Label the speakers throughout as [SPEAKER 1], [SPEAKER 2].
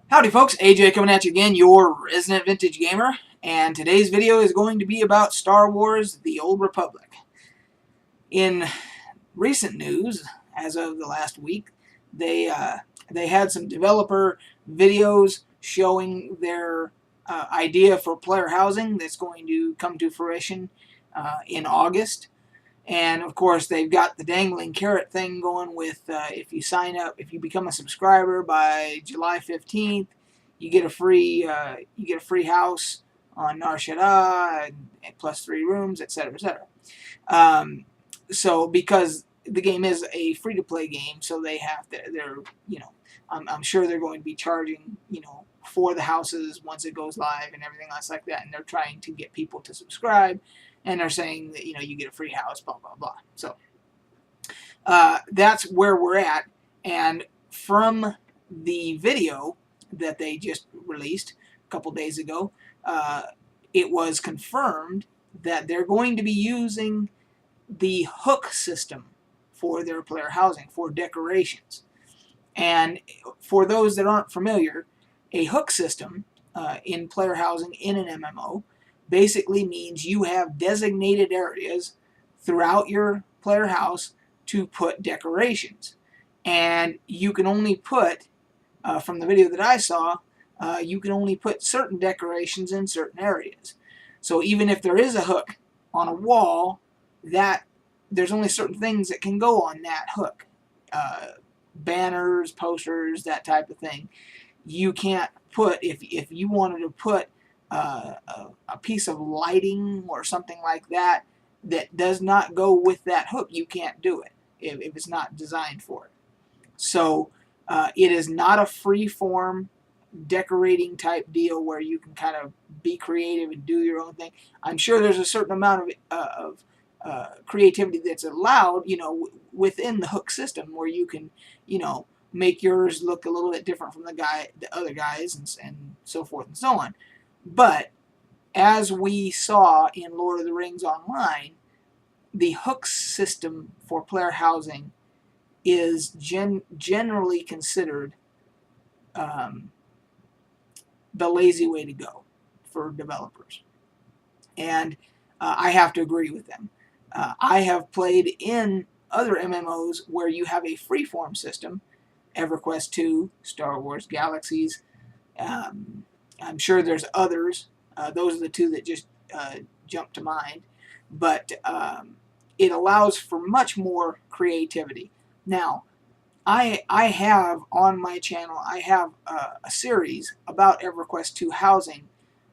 [SPEAKER 1] Howdy folks, AJ coming at you again, your resident vintage gamer, and today's video is going to be about Star Wars: The Old Republic. In recent news, as of the last week, they had some developer videos showing their idea for player housing that's going to come to fruition in August. And of course, they've got the dangling carrot thing going with if you sign up, if you become a subscriber by July 15th, you get a free house on Nar Shaddaa and plus 3 rooms, etc., etc. So because the game is a free-to-play game, so they're I'm sure they're going to be charging for the houses once it goes live and everything else like that, and they're trying to get people to subscribe. And they're saying that you get a free house, blah blah blah. So that's where we're at. And from the video that they just released a couple days ago, it was confirmed that they're going to be using the hook system for their player housing for decorations. And for those that aren't familiar, a hook system in player housing in an MMO basically means you have designated areas throughout your player house to put decorations. And you can only put, from the video that I saw, you can only put certain decorations in certain areas. So even if there is a hook on a wall, there's only certain things that can go on that hook. Banners, posters, that type of thing. You can't put, if you wanted to put a piece of lighting or something like that that does not go with that hook, you can't do it if it's not designed for it. So it is not a free-form decorating type deal where you can kind of be creative and do your own thing. I'm sure there's a certain amount of creativity that's allowed, within the hook system, where you can, make yours look a little bit different from the other guys, and so forth and so on. But as we saw in Lord of the Rings Online, the hook system for player housing is generally considered the lazy way to go for developers. And I have to agree with them. I have played in other MMOs where you have a freeform system, EverQuest 2, Star Wars Galaxies. I'm sure there's others. Those are the two that just jump to mind. But it allows for much more creativity. Now, I have on my channel, I have a series about EverQuest 2 housing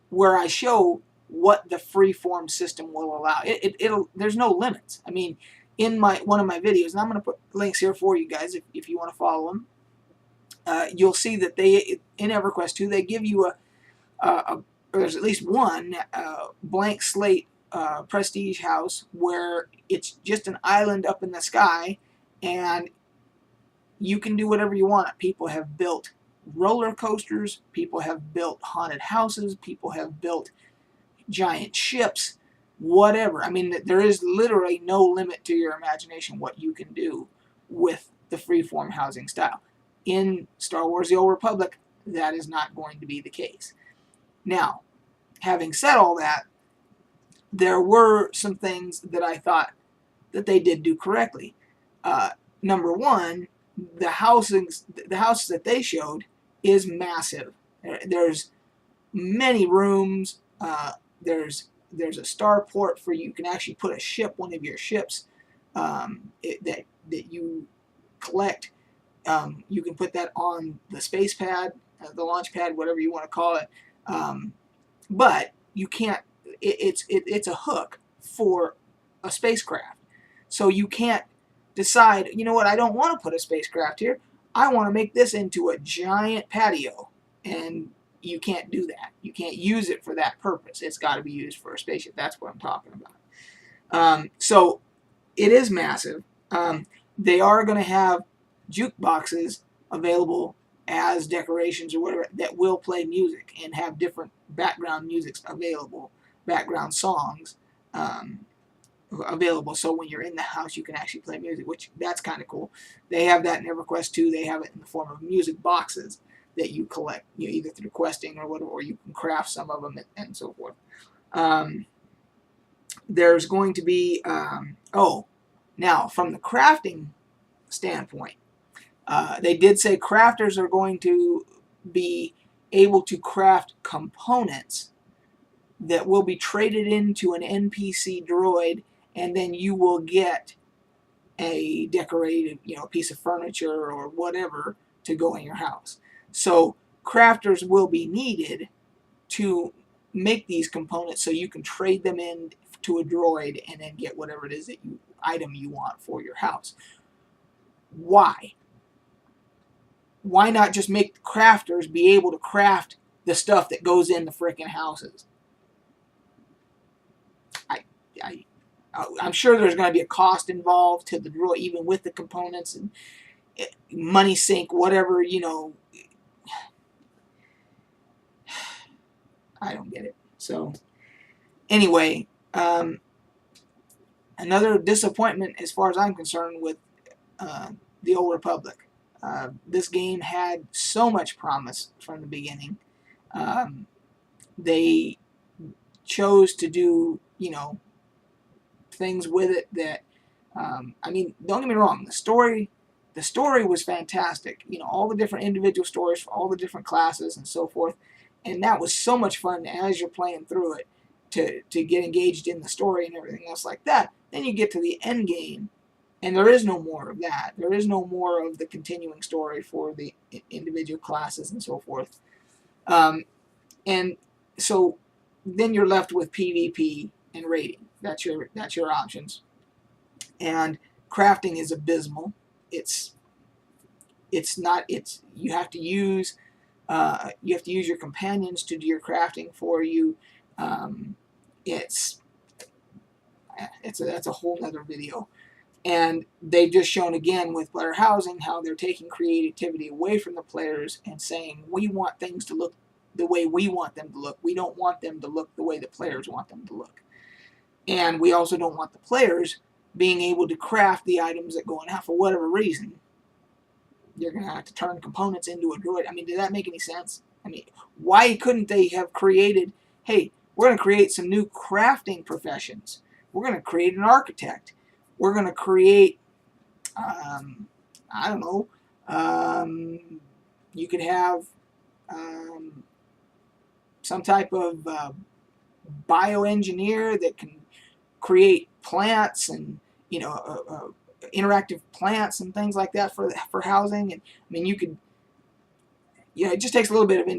[SPEAKER 1] where I show what the freeform system will allow. There's no limits. I mean, in one of my videos, and I'm going to put links here for you guys if you want to follow them, you'll see that in EverQuest 2 they give you there's at least one blank slate prestige house where it's just an island up in the sky, and you can do whatever you want. People have built roller coasters, people have built haunted houses, people have built giant ships, whatever. I mean, there is literally no limit to your imagination what you can do with the freeform housing style. In Star Wars: The Old Republic, that is not going to be the case. Now, having said all that, there were some things that I thought that they did do correctly. Number one, the house that they showed is massive. There's many rooms. There's a starport for you can actually put a ship, one of your ships that you collect. You can put that on the space pad, the launch pad, whatever you want to call it. But you can't. It's a hook for a spacecraft, so you can't decide. You know what? I don't want to put a spacecraft here. I want to make this into a giant patio, and you can't do that. You can't use it for that purpose. It's got to be used for a spaceship. That's what I'm talking about. So it is massive. They are going to have jukeboxes available as decorations or whatever that will play music and have different background music available, background songs available. So when you're in the house, you can actually play music, which that's kind of cool. They have that in EverQuest 2. They have it in the form of music boxes. that you collect, either through questing or whatever, or you can craft some of them and so forth. There's going to be, now from the crafting standpoint, they did say crafters are going to be able to craft components that will be traded into an NPC droid, and then you will get a decorated, piece of furniture or whatever to go in your house. So crafters will be needed to make these components so you can trade them in to a droid and then get whatever it is that item you want for your house. Why? Why not just make crafters be able to craft the stuff that goes in the frickin' houses? I'm sure there's going to be a cost involved to the droid, even with the components and money sink, whatever, I don't get it. So, anyway, another disappointment as far as I'm concerned with the Old Republic. This game had so much promise from the beginning. They chose to do, things with it that, don't get me wrong, the story was fantastic. All the different individual stories for all the different classes and so forth. And that was so much fun as you're playing through it to get engaged in the story and everything else like that. Then you get to the end game, and there is no more of that. There is no more of the continuing story for the individual classes and so forth. And so then you're left with PvP and raiding. That's your options. And crafting is abysmal. You have to use your companions to do your crafting for you. That's a whole nother video. And they've just shown again with player housing how they're taking creativity away from the players and saying, we want things to look the way we want them to look. We don't want them to look the way the players want them to look. And we also don't want the players being able to craft the items that go in half for whatever reason. You're going to have to turn components into a droid. Did that make any sense? Why couldn't they have created, hey, we're going to create some new crafting professions. We're going to create an architect. We're going to create, I don't know, you could have some type of bioengineer that can create plants and, interactive plants and things like that for housing. And you could, it just takes a little bit of,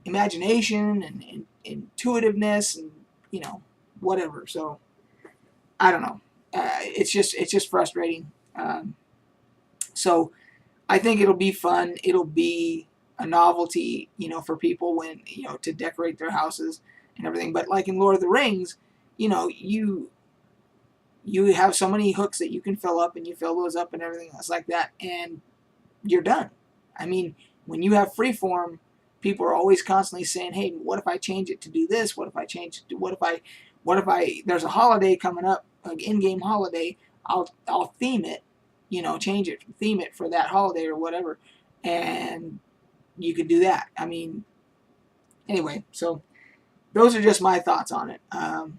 [SPEAKER 1] imagination and intuitiveness and, whatever. So I don't know. It's just frustrating. So I think it'll be fun. It'll be a novelty, for people when, to decorate their houses and everything. But like in Lord of the Rings, you have so many hooks that you can fill up, and you fill those up and everything else like that, and you're done. When you have freeform, people are always constantly saying, hey, what if I change it to do this? What if I change it to, what if I there's a holiday coming up, an in-game holiday, I'll theme it, change it, theme it for that holiday or whatever, and you could do that. Anyway, so those are just my thoughts on it. Of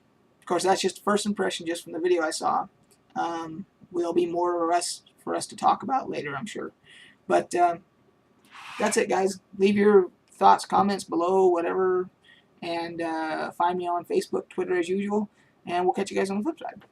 [SPEAKER 1] course, that's just first impression just from the video I saw. There'll be more for us to talk about later, I'm sure. But that's it, guys. Leave your thoughts, comments below, whatever, and find me on Facebook, Twitter as usual, and we'll catch you guys on the flip side.